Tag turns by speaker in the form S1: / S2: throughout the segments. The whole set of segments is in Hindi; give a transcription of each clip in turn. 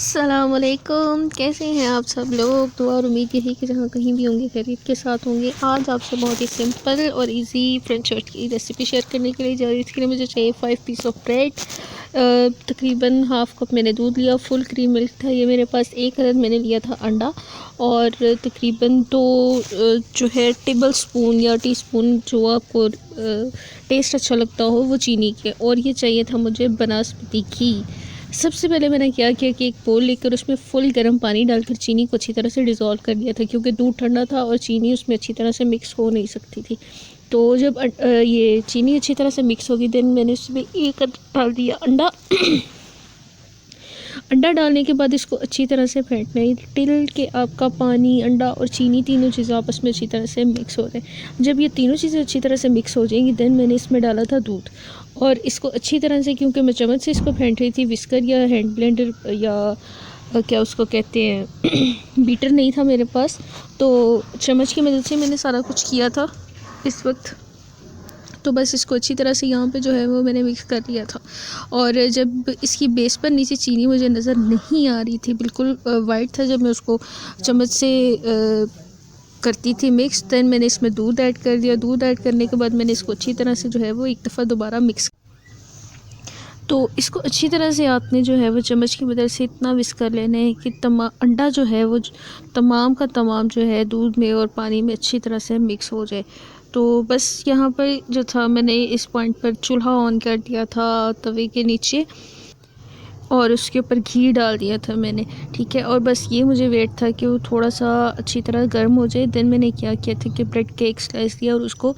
S1: अस्सलामुअलैकुम, कैसे हैं आप सब लोग। दुआ और उम्मीद यही कि जहाँ कहीं भी होंगे खैरियत के साथ होंगे। आज आपसे बहुत ही सिंपल और इजी फ्रेंच टोस्ट की रेसिपी शेयर करने के लिए जा रही हूँ। इसके लिए मुझे चाहिए 5 पीस ऑफ ब्रेड, तकरीबन हाफ़ कप मैंने दूध लिया, फुल क्रीम मिल्क था ये मेरे पास, एक अदद मैंने लिया था अंडा और तकरीबन 2 जो है टेबल स्पून या टीस्पून जो आपको टेस्ट अच्छा लगता हो वो चीनी के, और ये चाहिए था मुझे बनास्पति घी। सबसे पहले मैंने क्या किया कि एक बोल लेकर उसमें फुल गर्म पानी डालकर चीनी को अच्छी तरह से डिज़ोल्व कर दिया था, क्योंकि दूध ठंडा था और चीनी उसमें अच्छी तरह से मिक्स हो नहीं सकती थी। तो जब ये चीनी अच्छी तरह से मिक्स होगी, देन मैंने उसमें एक डाल दिया अंडा। अंडा डालने के बाद इसको अच्छी तरह से फेंटना है टिल के आपका पानी, अंडा और चीनी तीनों चीज़ें आपस में अच्छी तरह से मिक्स हो रहे हैं। जब ये तीनों चीज़ें अच्छी तरह से मिक्स हो जाएंगी, देन मैंने इसमें डाला था दूध और इसको अच्छी तरह से, क्योंकि मैं चम्मच से इसको फेंट रही थी, विस्कर या हैंड ब्लेंडर या क्या उसको कहते हैं बीटर नहीं था मेरे पास, तो चम्मच की मदद से मैंने सारा कुछ किया था इस वक्त। तो बस इसको अच्छी तरह से यहाँ पे जो है वो मैंने मिक्स कर लिया था। और जब इसकी बेस पर नीचे चीनी मुझे नज़र नहीं आ रही थी, बिल्कुल वाइट था, जब मैं उसको चम्मच से करती थी मिक्स, देन मैंने इसमें दूध ऐड कर दिया। दूध ऐड करने के बाद मैंने इसको अच्छी तरह से जो है वो एक दफ़ा दोबारा मिक्स, तो इसको अच्छी तरह से आपने जो है वो चम्मच की मदद से इतना विस्क कर लेना है कि अंडा जो है वो तमाम का तमाम जो है दूध में और पानी में अच्छी तरह से मिक्स हो जाए। तो बस यहाँ पर जो था, मैंने इस पॉइंट पर चूल्हा ऑन कर दिया था तवे के नीचे और उसके ऊपर घी डाल दिया था मैंने, ठीक है। और बस ये मुझे वेट था कि वो थोड़ा सा अच्छी तरह गर्म हो जाए। देन मैंने क्या किया था कि ब्रेड के एक स्लाइस लिया और उसको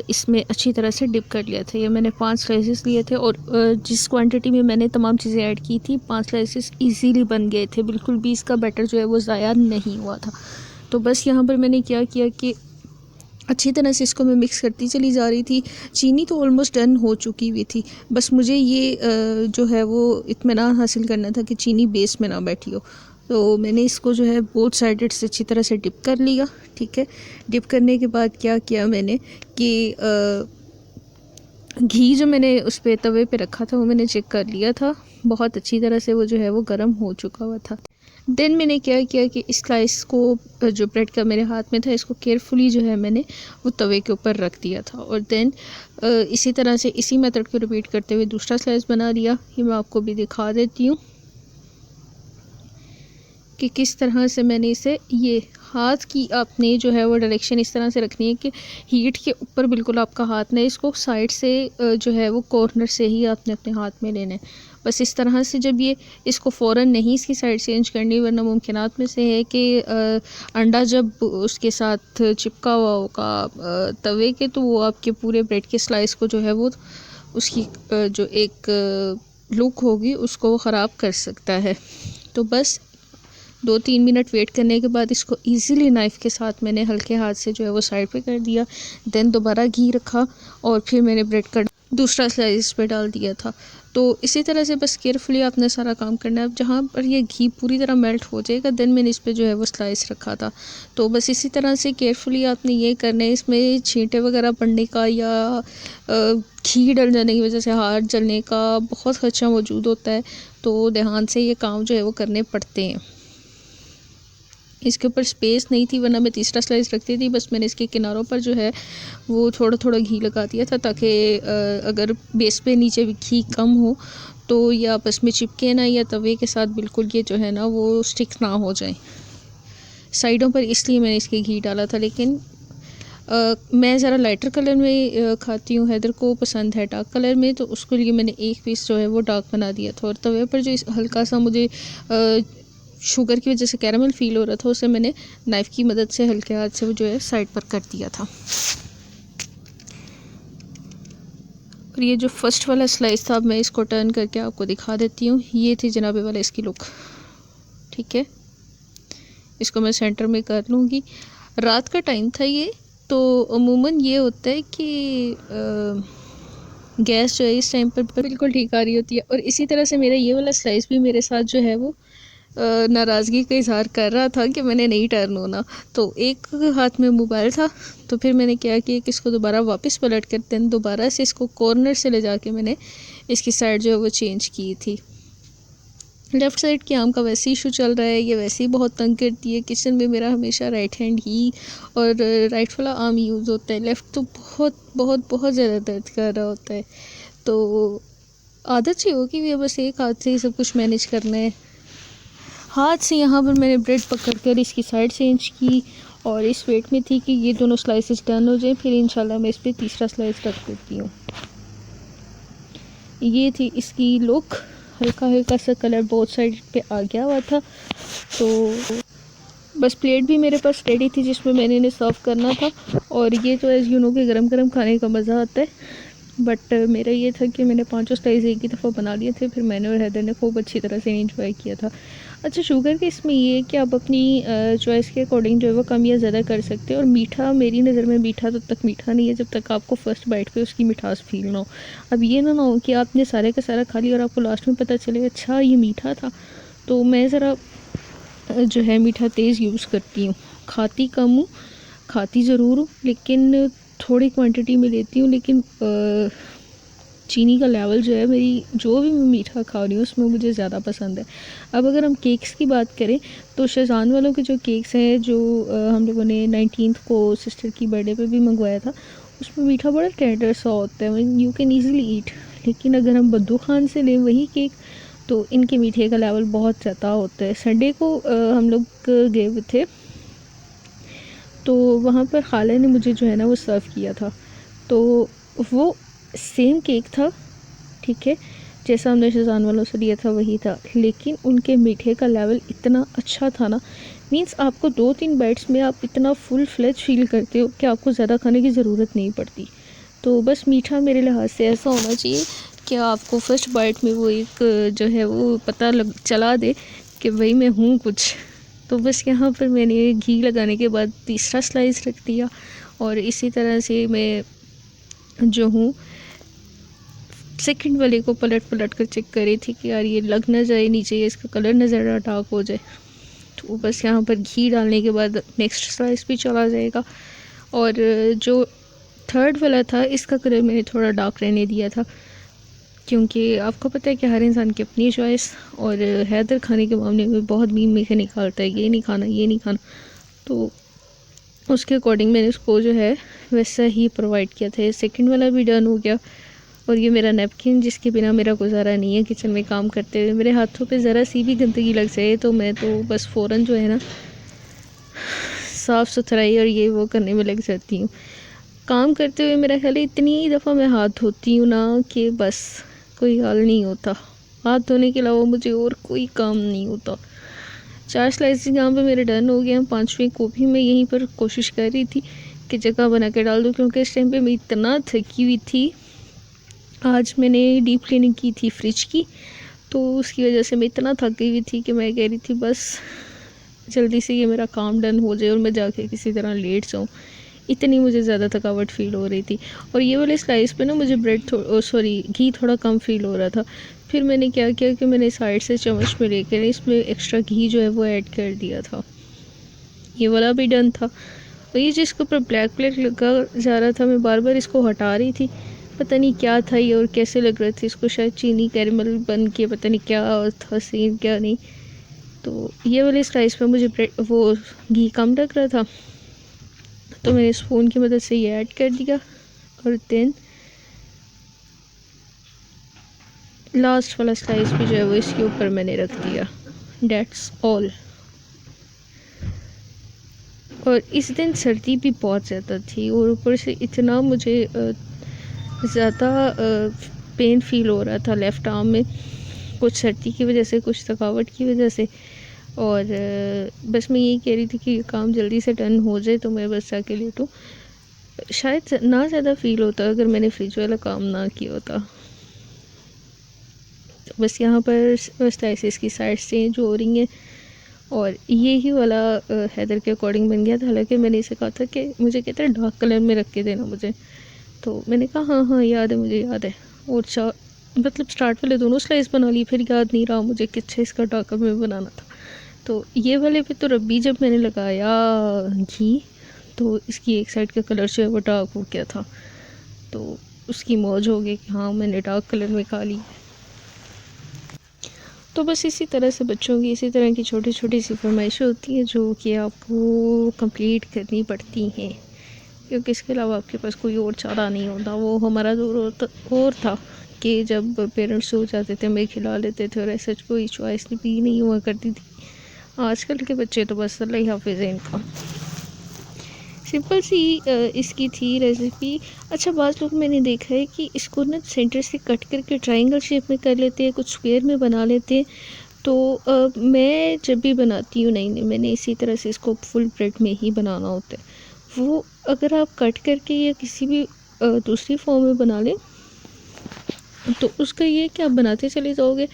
S1: इसमें अच्छी तरह से डिप कर लिया था। ये मैंने 5 स्लाइसेस लिए थे और जिस क्वांटिटी में मैंने तमाम चीज़ें ऐड की थी, 5 स्लाइसेस इजीली बन गए थे, बिल्कुल भी इसका बैटर जो है वो ज़ाया नहीं हुआ था। तो बस यहाँ पर मैंने क्या किया कि अच्छी तरह से इसको मैं मिक्स करती चली जा रही थी। चीनी तो ऑलमोस्ट डन हो चुकी हुई थी, बस मुझे ये जो है वो इत्मीनान हासिल करना था कि चीनी बेस में ना बैठी हो। तो मैंने इसको जो है बोथ साइडेड से अच्छी तरह से डिप कर लिया, ठीक है। डिप करने के बाद क्या किया मैंने कि घी जो मैंने उस पे तवे पे रखा था वो मैंने चेक कर लिया था, बहुत अच्छी तरह से वो जो है वो गर्म हो चुका हुआ था। देन मैंने क्या किया कि इस स्लाइस को, जो ब्रेड का मेरे हाथ में था, इसको केयरफुली जो है मैंने वो तवे के ऊपर रख दिया था और देन इसी तरह से इसी मेथड को रिपीट करते हुए दूसरा स्लाइस बना लिया। ये मैं आपको भी दिखा देती हूँ कि किस तरह से मैंने इसे, ये हाथ की आपने जो है वो डायरेक्शन इस तरह से रखनी है कि हीट के ऊपर बिल्कुल आपका हाथ ना, इसको साइड से जो है वो कॉर्नर से ही आपने अपने हाथ में लेना है। बस इस तरह से जब ये, इसको फ़ौरन नहीं इसकी साइड चेंज करनी, वरना मुमकिनात में से है कि अंडा जब उसके साथ चिपका हुआ होगा तवे के, तो वो आपके पूरे ब्रेड के स्लाइस को जो है वो उसकी जो एक लुक होगी उसको वो ख़राब कर सकता है। तो बस 2-3 मिनट वेट करने के बाद इसको इजीली नाइफ़ के साथ मैंने हल्के हाथ से जो है वो साइड पे कर दिया। देन दोबारा घी रखा और फिर मैंने ब्रेड का दूसरा स्लाइस पे डाल दिया था। तो इसी तरह से बस केयरफुली आपने सारा काम करना है। अब जहाँ पर ये घी पूरी तरह मेल्ट हो जाएगा, देन मैंने इस पे जो है वो स्लाइस रखा था। तो बस इसी तरह से केयरफुली आपने ये करना है। इसमें छींटे वगैरह पड़ने का या घी डल जाने की वजह से हाथ जलने का बहुत खदशा मौजूद होता है, तो ध्यान से ये काम जो है वो करने पड़ते हैं। इसके ऊपर स्पेस नहीं थी, वरना मैं तीसरा स्लाइस रखती थी। बस मैंने इसके किनारों पर जो है वो थोड़ा थोड़ा घी लगा दिया था, ताकि अगर बेस पे नीचे घी कम हो तो ये आपस में चिपके ना, या तवे के साथ बिल्कुल ये जो है ना वो स्टिक ना हो जाए साइडों पर, इसलिए मैंने इसके घी डाला था। लेकिन मैं ज़रा लाइटर कलर में खाती हूँ, हैदर को पसंद है डार्क कलर में, तो उसके लिए मैंने एक पीस जो है वो डार्क बना दिया था। और तवे पर जो हल्का सा मुझे शुगर की वजह से कैरामल फ़ील हो रहा था, उसे मैंने नाइफ़ की मदद से हल्के हाथ से वो जो है साइड पर कर दिया था। और ये जो फर्स्ट वाला स्लाइस था, अब मैं इसको टर्न करके आपको दिखा देती हूँ। ये थी जनाबे वाला इसकी लुक, ठीक है। इसको मैं सेंटर में कर लूँगी। रात का टाइम था ये, तो अमूमन ये होता है कि गैस जो है इस टाइम पर बिल्कुल ठीक आ रही होती है। और इसी तरह से मेरा ये वाला स्लाइस भी मेरे साथ जो है वो नाराज़गी का इज़हार कर रहा था कि मैंने नहीं टर्न होना। तो एक हाथ में मोबाइल था, तो फिर मैंने क्या किया कि इसको दोबारा वापस पलट कर देन दोबारा से इसको कॉर्नर से ले जाके मैंने इसकी साइड जो है वो चेंज की थी। लेफ़्ट साइड के आर्म का वैसे इशू चल रहा है, ये वैसे ही बहुत तंग करती है। किचन में मेरा हमेशा राइट हैंड ही और राइट वाला आर्म यूज़ होता है, लेफ़्ट तो बहुत बहुत बहुत ज़्यादा दर्द कर रहा होता है। तो आदत सी हो कि बस एक हाथ से ही सब कुछ मैनेज करना है। हाथ से यहाँ पर मैंने ब्रेड पकड़ कर इसकी साइड चेंज की और इस वेट में थी कि ये दोनों स्लाइसेस डन हो जाए, फिर इंशाल्लाह मैं इस पर तीसरा स्लाइस रख देती हूँ। ये थी इसकी लुक, हल्का हल्का सा कलर बोथ साइड पे आ गया हुआ था। तो बस प्लेट भी मेरे पास रेडी थी जिसमें मैंने इन्हें सर्व करना था। और ये तो एज़ यू नो कि गरम गरम खाने का मज़ा आता है, बट मेरा ये था कि मैंने 5 स्लाइस एक ही दफ़ा बना लिए थे, फिर मैंने और हैदर ने खूब अच्छी तरह से इंजॉय किया था। अच्छा, शुगर के इसमें ये है कि आप अपनी चॉइस के अकॉर्डिंग जो है वो कम या ज़्यादा कर सकते हैं। और मीठा, मेरी नज़र में मीठा तब तक मीठा नहीं है जब तक आपको फ़र्स्ट बाइट पे उसकी मिठास फील ना हो। अब ये ना हो कि आपने सारे का सारा खा लिया और आपको लास्ट में पता चले अच्छा ये मीठा था। तो मैं ज़रा जो है मीठा तेज़ यूज़ करती हूँ, खाती कम हूँ, खाती ज़रूर हूँ लेकिन थोड़ी क्वांटिटी में लेती हूँ। लेकिन चीनी का लेवल जो है, मेरी जो भी मैं मीठा खा रही हूँ उसमें मुझे ज़्यादा पसंद है। अब अगर हम केक्स की बात करें तो शेज़वान वालों के जो केक्स हैं, जो हम लोगों ने 19th को सिस्टर की बर्थडे पे भी मंगवाया था, उसमें मीठा बड़ा टेंडर सा होता है, यू कैन ईज़िली ईट। लेकिन अगर हम बद्दू खान से लें वही केक तो इनके मीठे का लेवल बहुत ज़्यादा होता है। संडे को हम लोग गए हुए थे तो वहाँ पर खाला ने मुझे जो है ना वो सर्व किया था। तो वो सेम केक था, ठीक है, जैसा हमने शेज़वान वालों से लिया था वही था, लेकिन उनके मीठे का लेवल इतना अच्छा था ना, मीन्स आपको 2-3 बाइट्स में आप इतना फुल फ्लेज फील करते हो कि आपको ज़्यादा खाने की ज़रूरत नहीं पड़ती। तो बस मीठा मेरे लिहाज से ऐसा होना चाहिए कि आपको फर्स्ट बाइट में वो एक जो है वो पता लग चला दे कि भाई मैं हूँ कुछ। तो बस यहाँ पर मैंने घी लगाने के बाद तीसरा स्लाइस रख दिया और इसी तरह से मैं जो हूँ सेकंड वाले को पलट पलट कर चेक कर रही थी कि यार ये लग ना जाए नीचे, या इसका कलर ना ज़्यादा डार्क हो जाए। तो बस यहाँ पर घी डालने के बाद नेक्स्ट स्लाइस भी चला जाएगा। और जो थर्ड वाला था इसका कलर मैंने थोड़ा डार्क रहने दिया था, क्योंकि आपको पता है कि हर इंसान की अपनी चॉइस, और हैदर खाने के मामले में बहुत मीन मीठे निकालता है, ये नहीं खाना ये नहीं खाना, तो उसके अकॉर्डिंग मैंने उसको जो है वैसा ही प्रोवाइड किया था। सेकंड वाला भी डन हो गया। और ये मेरा नैपकिन जिसके बिना मेरा गुजारा नहीं है किचन में काम करते हुए, मेरे हाथों पे ज़रा सी भी गंदगी लग जाए तो मैं तो बस फ़ौरन जो है ना साफ़ सुथराई और ये वो करने में लग जाती हूँ। काम करते हुए मेरा ख्याल है इतनी दफ़ा मैं हाथ धोती हूँ ना कि बस कोई हाल नहीं होता। हाथ धोने के अलावा मुझे और कोई काम नहीं होता। 4 स्लाइसेस यहाँ पे मेरे डन हो गए हैं। 5वीं को भी मैं यहीं पर कोशिश कर रही थी कि जगह बना के डाल दूँ, क्योंकि इस टाइम पे मैं इतना थकी हुई थी। आज मैंने डीप क्लीनिंग की थी फ्रिज की, तो उसकी वजह से मैं इतना थक गई हुई थी कि मैं कह रही थी बस जल्दी से ये मेरा काम डन हो जाए और मैं जाके किसी तरह लेट जाऊँ। इतनी मुझे ज़्यादा थकावट फ़ील हो रही थी। और ये वाले स्लाइस पे ना मुझे घी थोड़ा कम फ़ील हो रहा था। फिर मैंने क्या किया कि मैंने साइड से चम्मच में लेकर इसमें एक्स्ट्रा घी जो है वो ऐड कर दिया था। ये वाला भी डन था। और ये जिसके ऊपर ब्लैक ब्लैक लगा जा रहा था, मैं बार बार इसको हटा रही थी, पता नहीं क्या था ये और कैसे लग रहे थे इसको, शायद चीनी कैरेमल बन के पता नहीं क्या था सीन क्या नहीं। तो ये वाले स्लाइस पे मुझे वो घी कम लग रहा था, तो मैंने स्पून की मदद से ये ऐड कर दिया और देन लास्ट वाला स्लाइस भी जो है वो इसके ऊपर मैंने रख दिया। That's all. और इस दिन सर्दी भी बहुत ज़्यादा थी और ऊपर से इतना मुझे ज़्यादा पेन फील हो रहा था लेफ़्ट आर्म में, कुछ सर्दी की वजह से कुछ थकावट की वजह से। और बस मैं यही कह रही थी कि ये काम जल्दी से डन हो जाए तो मैं बस जाके लेटूँ। शायद ना ज़्यादा फील होता अगर मैंने फ्रिज वाला काम ना किया होता। तो बस यहाँ पर स्लाइसेस की साइड्स चेंज हो रही हैं और ये ही वाला हैदर के अकॉर्डिंग बन गया था। हालांकि मैंने इसे कहा था कि मुझे कहते हैं डार्क कलर में रख के देना मुझे, तो मैंने कहा हाँ हाँ याद है, मुझे याद है। और मतलब स्टार्ट वाले दोनों स्लाइस बना ली, फिर याद नहीं रहा मुझे कि अच्छा इसका डार्क कलर में बनाना था। तो ये वाले पे तो रब्बी जब मैंने लगाया घी तो इसकी एक साइड का कलर जो है वो डार्क हो गया था, तो उसकी मौज हो गई कि हाँ मैंने डार्क कलर में खा ली। तो बस इसी तरह से बच्चों की इसी तरह की छोटी छोटी सी फरमाइशें होती हैं जो कि आपको कंप्लीट करनी पड़ती हैं, क्योंकि इसके अलावा आपके पास कोई और चारा नहीं होता। वो हमारा दौर और था कि जब पेरेंट्स सो जाते थे हमें खिला लेते थे और ऐसा कोई चॉइस भी नहीं हुआ करती थी। आजकल के बच्चे तो बस अल्लाह ही हाफिज़ है इनका। सिंपल सी इसकी थी रेसिपी। अच्छा, बाज़ लोग मैंने देखा है कि इसको ना सेंटर से कट करके ट्रायंगल शेप में कर लेते हैं, कुछ स्क्वायर में बना लेते हैं। तो मैं जब भी बनाती हूँ नहीं मैंने इसी तरह से इसको फुल ब्रेड में ही बनाना होता है। वो अगर आप कट करके या किसी भी दूसरी फॉर्म में बना लें तो उसका ये कि आप बनाते चले जाओगे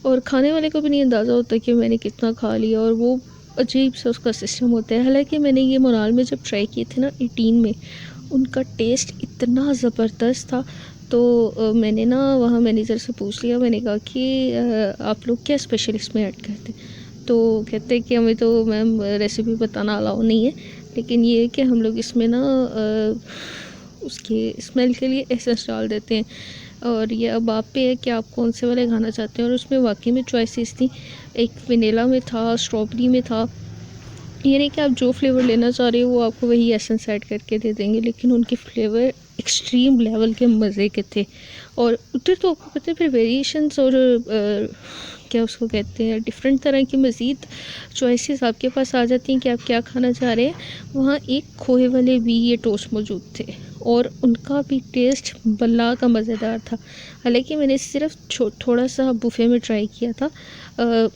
S1: और खाने वाले को भी नहीं अंदाज़ा होता कि मैंने कितना खा लिया, और वो अजीब सा उसका सिस्टम होता है। हालांकि मैंने ये मोनाल में जब ट्राई किए थे ना 18 में, उनका टेस्ट इतना ज़बरदस्त था। तो मैंने ना वहाँ मैनेजर से पूछ लिया, मैंने कहा कि आप लोग क्या स्पेशल इसमें ऐड करते हैं? तो कहते हैं कि हमें तो मैम रेसिपी बताना अलाउ नहीं है, लेकिन ये है कि हम लोग इसमें ना उसके स्मेल के लिए एसेंस डाल देते हैं, और ये अब आप पे है कि आप कौन से वाले खाना चाहते हैं। और उसमें वाकई में चॉइसेस थी, एक वनीला में था, स्ट्रॉबेरी में था। ये नहीं कि आप जो फ्लेवर लेना चाह रहे हो वो आपको वही एसेंस ऐड करके दे देंगे, लेकिन उनके फ्लेवर एक्सट्रीम लेवल के मज़े के थे। और उधर तो आपको पता है फिर वेरिएशंस और क्या उसको कहते हैं, डिफरेंट तरह की मज़ीद चॉइसेस आपके पास आ जाती हैं कि आप क्या खाना चाह रहे हैं। वहाँ एक खोए वाले भी ये टोस्ट मौजूद थे और उनका भी टेस्ट बल्ला का मज़ेदार था। हालांकि मैंने सिर्फ थोड़ा सा बुफ़े में ट्राई किया था।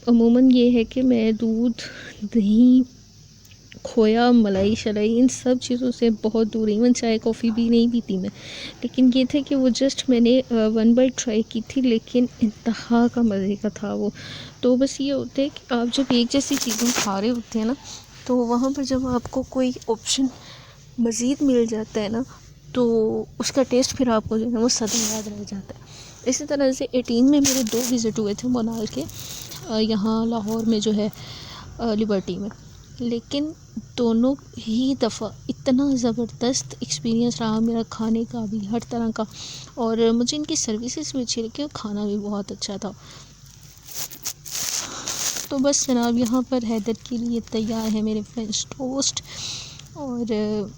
S1: अमूमन ये है कि मैं दूध, दही, खोया, मलाई शलाई इन सब चीज़ों से बहुत दूर, इवन चाय कॉफ़ी भी नहीं पीती मैं। लेकिन ये थे कि वो जस्ट मैंने 1 बाइट ट्राई की थी, लेकिन इंतहा का मज़े का था वो। तो बस ये होता है कि आप जब एक जैसी चीज़ें खा रहे होते हैं ना, तो वहाँ पर जब आपको कोई ऑप्शन मज़ीद मिल जाता है ना, तो उसका टेस्ट फिर आपको जो है वो सदा याद रह जाता है। इसी तरह से 18 में मेरे 2 विज़िट हुए थे मोनाल के, यहाँ लाहौर में जो है लिबर्टी में। लेकिन दोनों ही दफ़ा इतना ज़बरदस्त एक्सपीरियंस रहा मेरा, खाने का भी, हर तरह का। और मुझे इनकी सर्विसेज भी अच्छी लगी और खाना भी बहुत अच्छा था। तो बस जनाब, यहाँ पर हैदर के लिए तैयार है मेरे फ्रेंच टोस्ट। और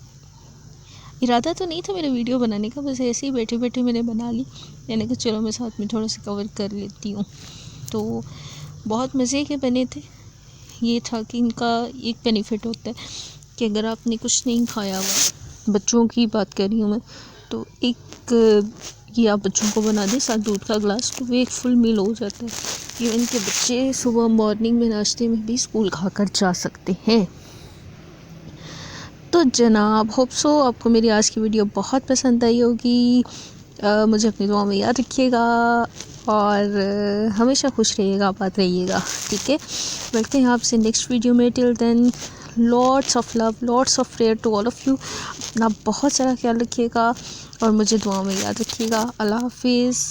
S1: इरादा तो नहीं था मेरे वीडियो बनाने का, बस ऐसे ही बैठे बैठे मैंने बना ली। मैंने कहा चलो मैं साथ में थोड़ा सा कवर कर लेती हूँ। तो बहुत मज़े के बने थे। ये था कि इनका एक बेनिफिट होता है कि अगर आपने कुछ नहीं खाया हुआ, बच्चों की बात कर रही हूँ मैं, तो एक ये आप बच्चों को बना दें साथ दूध का ग्लास, तो वो एक फुल मील हो जाता है। इवन के बच्चे सुबह मॉर्निंग में नाश्ते में भी स्कूल खाकर जा सकते हैं। तो जनाब, होप सो आपको मेरी आज की वीडियो बहुत पसंद आई होगी। मुझे अपनी दुआ में याद रखिएगा और हमेशा खुश रहिएगा, आबाद रहिएगा। ठीक है, मिलते हैं आपसे नेक्स्ट वीडियो में। Till then, lots of love, lots of prayer to all of you. अपना बहुत सारा ख्याल रखिएगा और मुझे दुआ में याद रखिएगा। अल्लाह हाफिज़।